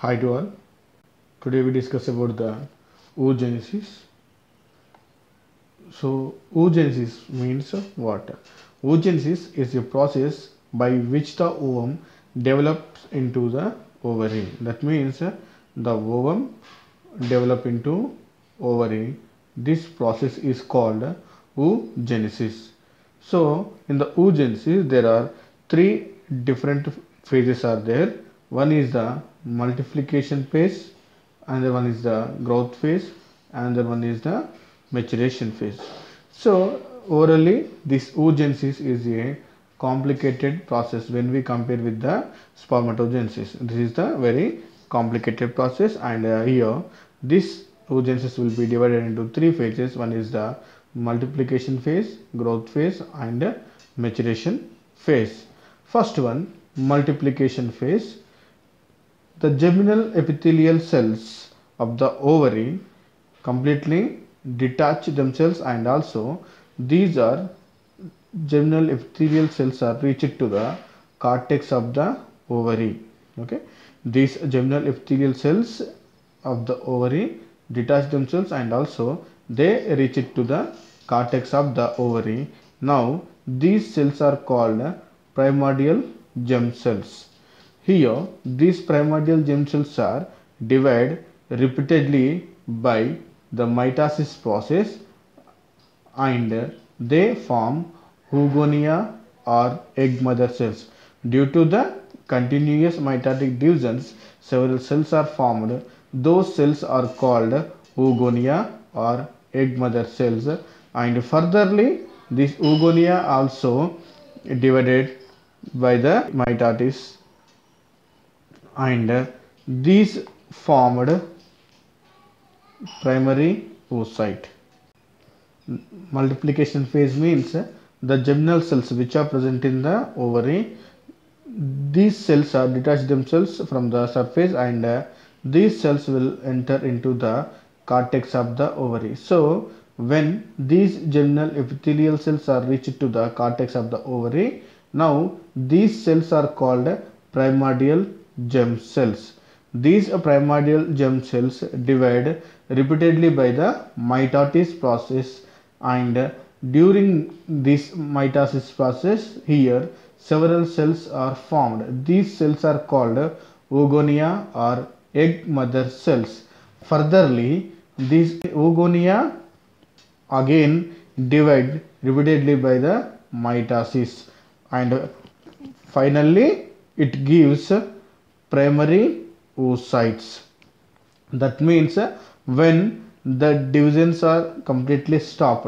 Hi to all. Today we discuss about the oogenesis. So oogenesis means what? Oogenesis is a process by which the ovum develops into the ovary. That means the ovum develop into ovary. This process is called oogenesis. So in the oogenesis there are three different phases are there. One is the multiplication phase, another one is the growth phase, another one is the maturation phase. So orally this oogenesis is a complicated process when we compare with the spermatogenesis. This is the very complicated process, and here this oogenesis will be divided into three phases. One is the multiplication phase, growth phase, and maturation phase. First one, multiplication phase. The germinal epithelial cells of the ovary completely detach themselves, and also these are germinal epithelial cells are reached to the cortex of the ovary. Okay, these germinal epithelial cells of the ovary detach themselves, and also they reach it to the cortex of the ovary. Now these cells are called primordial germ cells. Here these primordial germ cells are divided repeatedly by the mitosis process, and they form oogonia or egg mother cells. Due to the continuous mitotic divisions, several cells are formed. Those cells are called oogonia or egg mother cells, and furtherly this oogonia also divided by the mitosis, and these formed primary oocyte. Multiplication phase means the germinal cells which are present in the ovary, these cells are detach themselves from the surface, and these cells will enter into the cortex of the ovary. So when these germinal epithelial cells are reached to the cortex of the ovary, now these cells are called primordial germ cells. These primordial germ cells divide repeatedly by the mitosis process, and during this mitosis process here several cells are formed. These cells are called oogonia or egg mother cells. Furtherly, these oogonia again divide repeatedly by the mitosis, and finally it gives primary oocytes. That means when the divisions are completely stopped,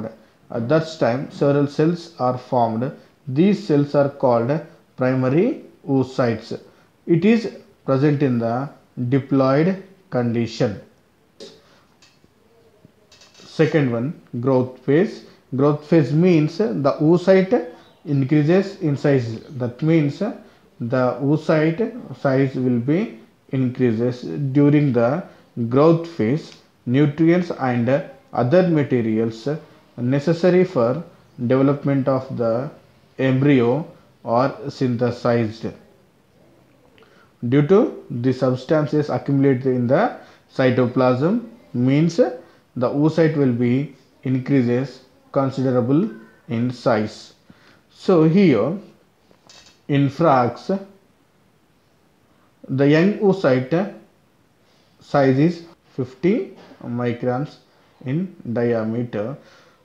at that time several cells are formed. These cells are called primary oocytes. It is present in the diploid condition. Second one, growth phase. Growth phase means the oocyte increases in size. That means the oocyte size will be increases during the growth phase. Nutrients and other materials necessary for development of the embryo are synthesized. Due to the substances accumulated in the cytoplasm, means the oocyte will be increases considerable in size. So here in frogs the young oocyte size is 50 microns in diameter,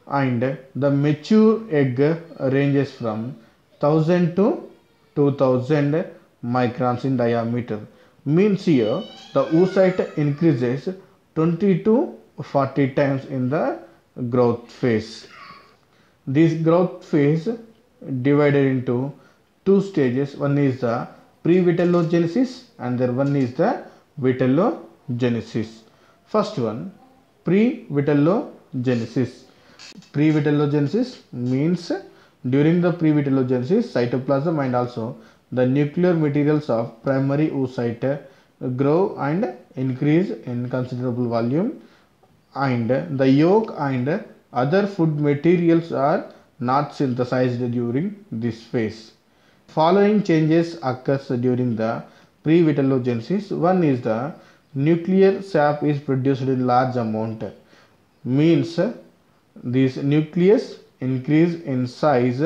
and the mature egg ranges from 1000 to 2000 microns in diameter. Means here the oocyte increases 20 to 40 times in the growth phase. This growth phase divided into two stages. One is the pre-vitellogenesis, and the one is the vitellogenesis. First one, pre-vitellogenesis. Pre-vitellogenesis means during the pre-vitellogenesis, cytoplasm and also the nuclear materials of primary oocyte grow and increase in considerable volume, and the yolk and other food materials are not synthesized during this phase. Following changes occurs during the pre-vitellogenesis. One is the nuclear sap is produced in large amount, means this nucleus increase in size,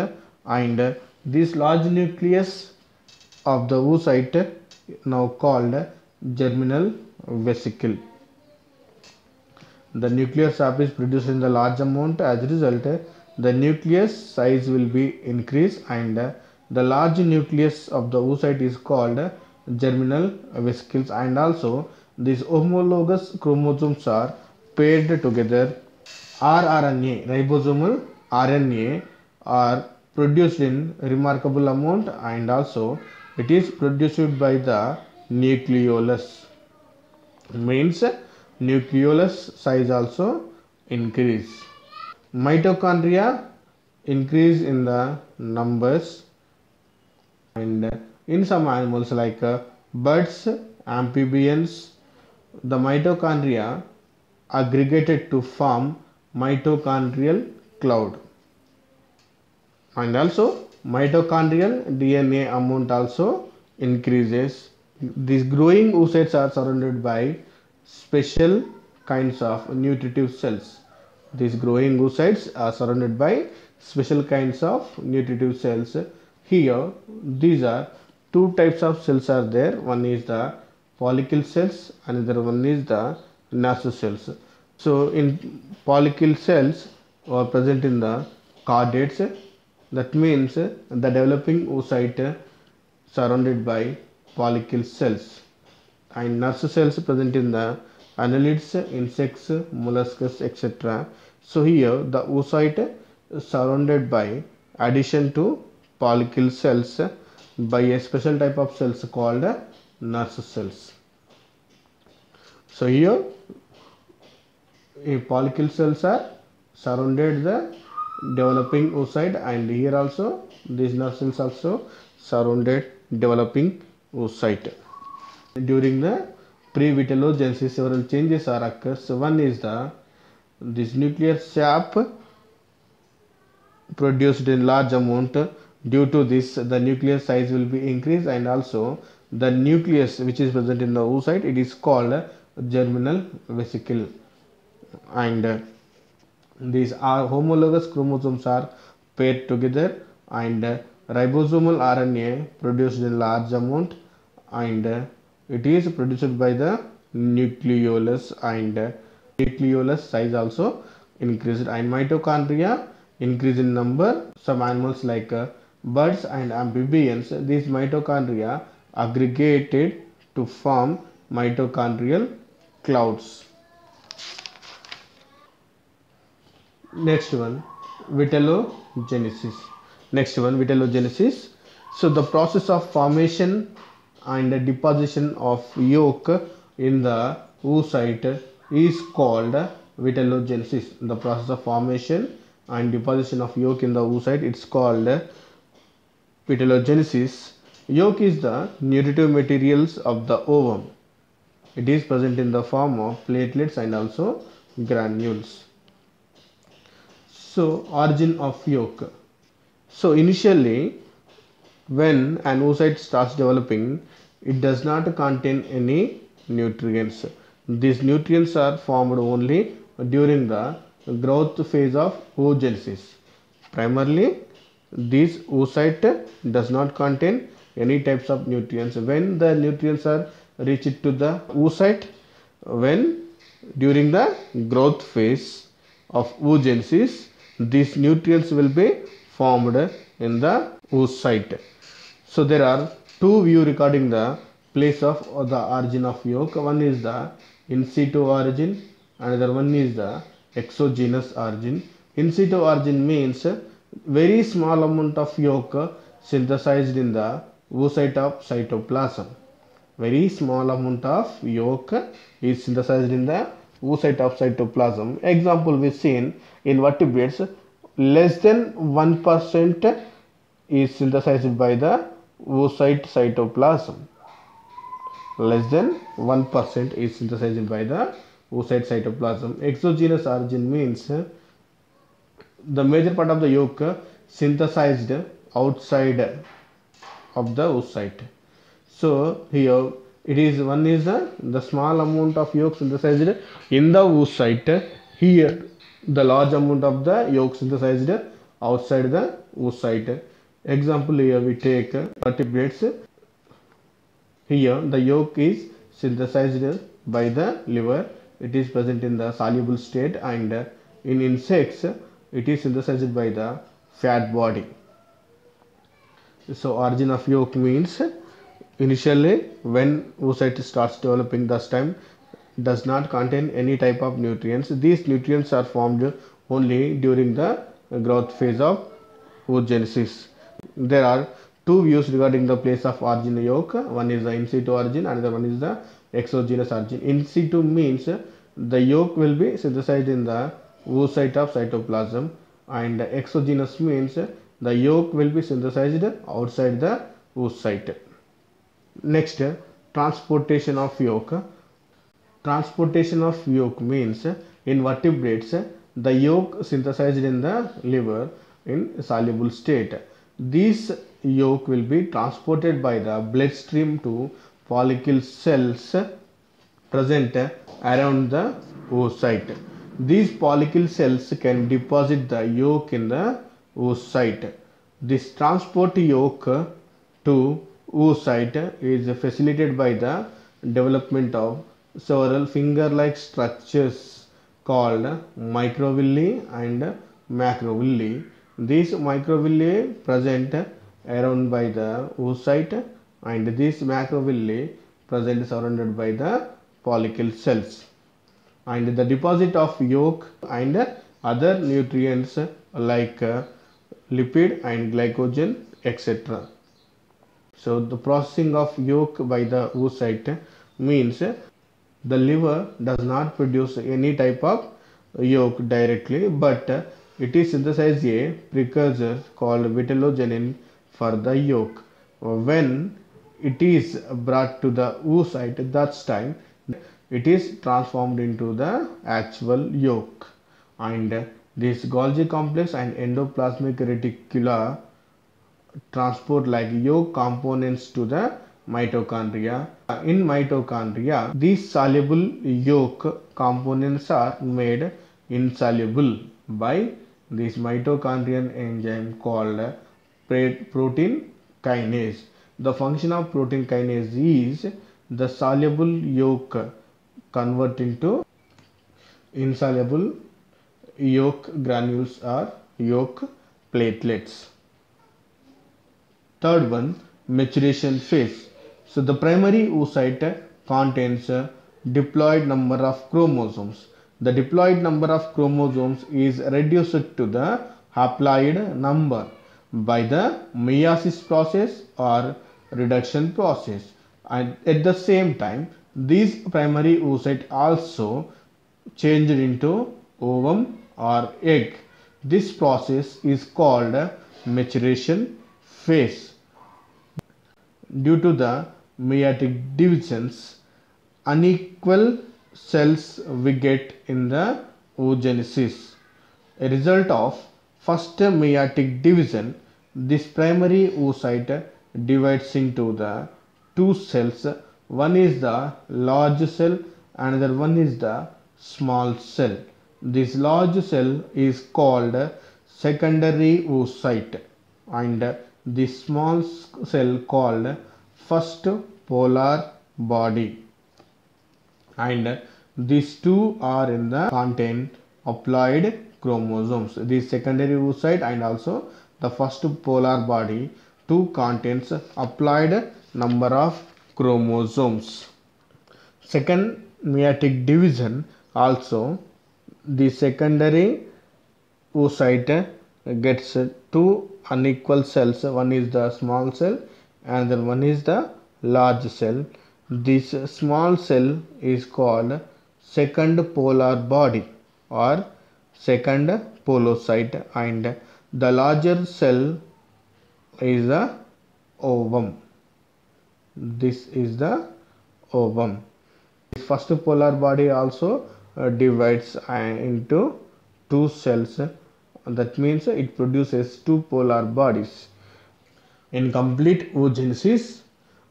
and this large nucleus of the oocyte now called germinal vesicle. The nuclear sap is produced in the large amount. As a result, the nucleus size will be increased, and the large nucleus of the oocyte is called germinal vesicles. And also these homologous chromosomes are paired together. rRNA, ribosomal RNA, are produced in remarkable amount, and also it is produced by the nucleolus, means nucleolus size also increase. Mitochondria increase in the numbers, and in some animals like birds, amphibians, the mitochondria aggregated to form mitochondrial cloud, and also mitochondrial DNA amount also increases. These growing oocytes are surrounded by special kinds of nutritive cells. These growing oocytes are surrounded by special kinds of nutritive cells. Here, these are two types of cells are there. One is the follicle cells, another one is the Nasu cells. So, in follicle cells are present in the chordates. That means the developing oocyte surrounded by follicle cells, and nurse cells present in the annelids, insects, molluscs, etc. So here the oocyte surrounded by addition to follicle cells by a special type of cells called nurse cells. So here follicle cells are surrounded the developing oocyte, and here also these nerve cells also surrounded developing oocyte. During the pre-vitellogenesis, several changes are occurs. One is this nuclear sap produced in large amount. Due to this, the nuclear size will be increased, and also the nucleus which is present in the oocyte, it is called germinal vesicle, and these are homologous chromosomes are paired together, and ribosomal RNA produced in large amount, and it is produced by the nucleolus, and nucleolus size also increased, and mitochondria increase in number. Some animals like birds and amphibians, these mitochondria aggregated to form mitochondrial clouds. Next one, vitellogenesis. So the process of formation and deposition of yolk in the oocyte is called vitellogenesis. The process of formation and deposition of yolk in the oocyte, it's called vitellogenesis. Yolk is the nutritive materials of the ovum. It is present in the form of platelets and also granules. So origin of yolk. So initially, when an oocyte starts developing, it does not contain any nutrients. These nutrients are formed only during the growth phase of oogenesis. Primarily, this oocyte does not contain any types of nutrients. When the nutrients are reached to the oocyte, when during the growth phase of oogenesis, these nutrients will be formed in the oocyte. So there are two views regarding the place of the origin of yolk. One is the in situ origin, another one is the exogenous origin. In situ origin means very small amount of yolk synthesized in the oocyte of cytoplasm. Very small amount of yolk is synthesized in the oocyte of cytoplasm. Example we seen in vertebrates, less than 1% is synthesized by the oocyte cytoplasm. Less than 1% is synthesized by the oocyte cytoplasm. Exogenous origin means the major part of the yolk synthesized outside of the oocyte. So here it is, one is the small amount of yolk synthesized in the oocyte. Here the large amount of the yolk synthesized outside the oocyte. Example, here we take vertebrates. Here the yolk is synthesized by the liver. It is present in the soluble state, and in insects it is synthesized by the fat body. So origin of yolk means initially when oocyte starts developing, this time does not contain any type of nutrients. These nutrients are formed only during the growth phase of oogenesis. There are two views regarding the place of origin of yolk. One is the in situ origin, another one is the exogenous origin. In situ means the yolk will be synthesized in the oocyte of cytoplasm, and exogenous means the yolk will be synthesized outside the oocyte. Next, transportation of yolk. Transportation of yolk means in vertebrates the yolk synthesized in the liver in soluble state. This yolk will be transported by the bloodstream to follicle cells present around the oocyte. These follicle cells can deposit the yolk in the oocyte. This transport yolk to oocyte is facilitated by the development of several finger-like structures called microvilli and macrovilli. These microvilli present around by the oocyte, and these macrovilli present surrounded by the follicle cells. And the deposit of yolk and other nutrients like lipid and glycogen, etc. So the processing of yolk by the oocyte means the liver does not produce any type of yolk directly, but it is synthesized a precursor called vitellogenin for the yolk. When it is brought to the oocyte, that time it is transformed into the actual yolk, and this Golgi complex and endoplasmic reticula transport like yolk components to the mitochondria. In mitochondria, these soluble yolk components are made insoluble by this mitochondrial enzyme called protein kinase. The function of protein kinase is the soluble yolk convert into insoluble yolk granules or yolk platelets. Third one, maturation phase. So the primary oocyte contains a diploid number of chromosomes. The diploid number of chromosomes is reduced to the haploid number by the meiosis process or reduction process, and at the same time these primary oocyte also changed into ovum or egg. This process is called maturation phase. Due to the meiotic divisions, unequal cells we get in the oogenesis. A result of first meiotic division, this primary oocyte divides into the two cells. One is the large cell, another one is the small cell. This large cell is called secondary oocyte, and this small cell called first polar body, and these two are in the contain haploid chromosomes. The secondary oocyte and also the first polar body two contains haploid number of chromosomes. Second meiotic division also, the secondary oocyte gets two unequal cells. One is the small cell and then one is the large cell. This small cell is called second polar body or second polocyte, and the larger cell is the ovum. This is the ovum. This first polar body also divides into two cells. That means it produces two polar bodies. In complete oogenesis,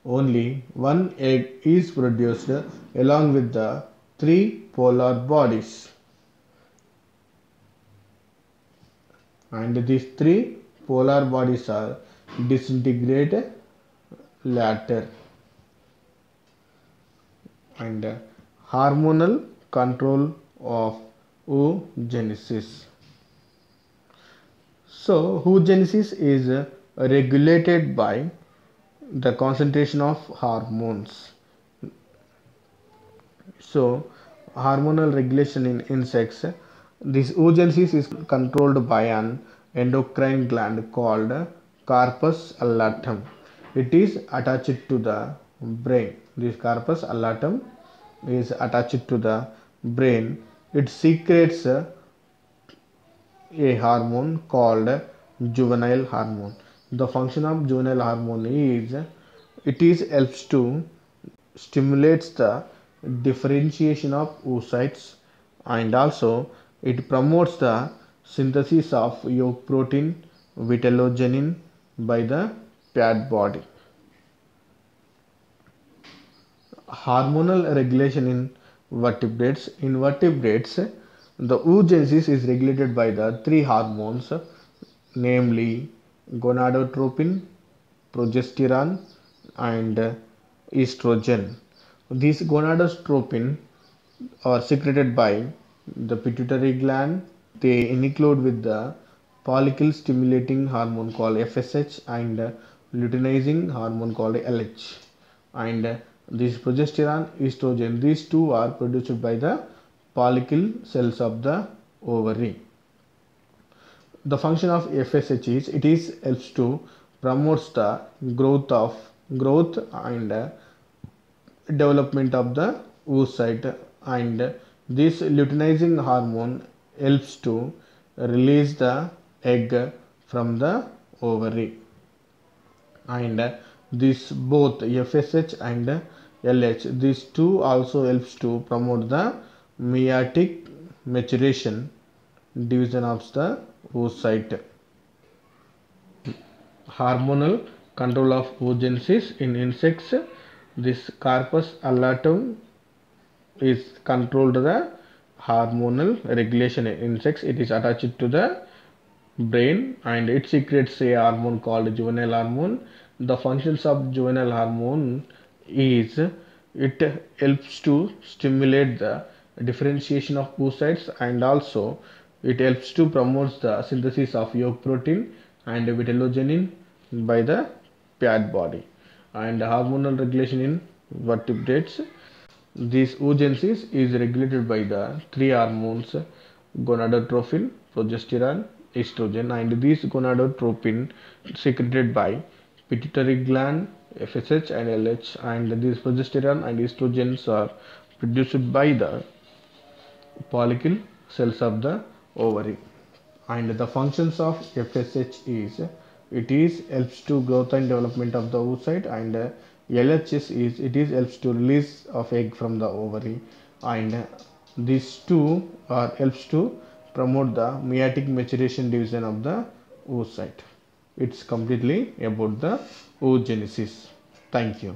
only one egg is produced along with the three polar bodies. And these three polar bodies are disintegrate later. And hormonal control of oogenesis. So oogenesis is regulated by the concentration of hormones. So hormonal regulation in insects, this oogenesis is controlled by an endocrine gland called corpus allatum. It is attached to the brain. This corpus allatum is attached to the brain. It secretes a hormone called juvenile hormone. The function of juvenile hormone is it is helps to stimulates the differentiation of oocytes, and also it promotes the synthesis of yolk protein vitellogenin by the pad body. Hormonal regulation in vertebrates. In vertebrates, the oogenesis is regulated by the three hormones, namely gonadotropin, progesterone, and estrogen. These gonadotropin are secreted by the pituitary gland. They include with the follicle stimulating hormone called FSH and luteinizing hormone called LH. And this progesterone, estrogen, these two are produced by the follicle cells of the ovary. The function of FSH is it is helps to promotes the growth and development of the oocyte, and this luteinizing hormone helps to release the egg from the ovary. And this both FSH and LH, these two also helps to promote the meiotic maturation division of the oocyte. Hormonal control of oogenesis in insects. This corpus allatum is controlled the hormonal regulation in insects. It is attached to the brain and it secretes a hormone called juvenile hormone. The functions of juvenile hormone is it helps to stimulate the differentiation of oocytes, and also it helps to promote the synthesis of yolk protein and vitellogenin by the pad body. And hormonal regulation in vertebrates, this oogenesis is regulated by the three hormones gonadotropin, progesterone, estrogen, and these gonadotropin secreted by pituitary gland, FSH and LH, and these progesterone and estrogens are produced by the follicle cells of the ovary. And the functions of FSH is it is helps to growth and development of the oocyte, and LHS is it is helps to release of egg from the ovary, and these two are helps to promote the meiotic maturation division of the oocyte. It's completely about the oogenesis. Thank you.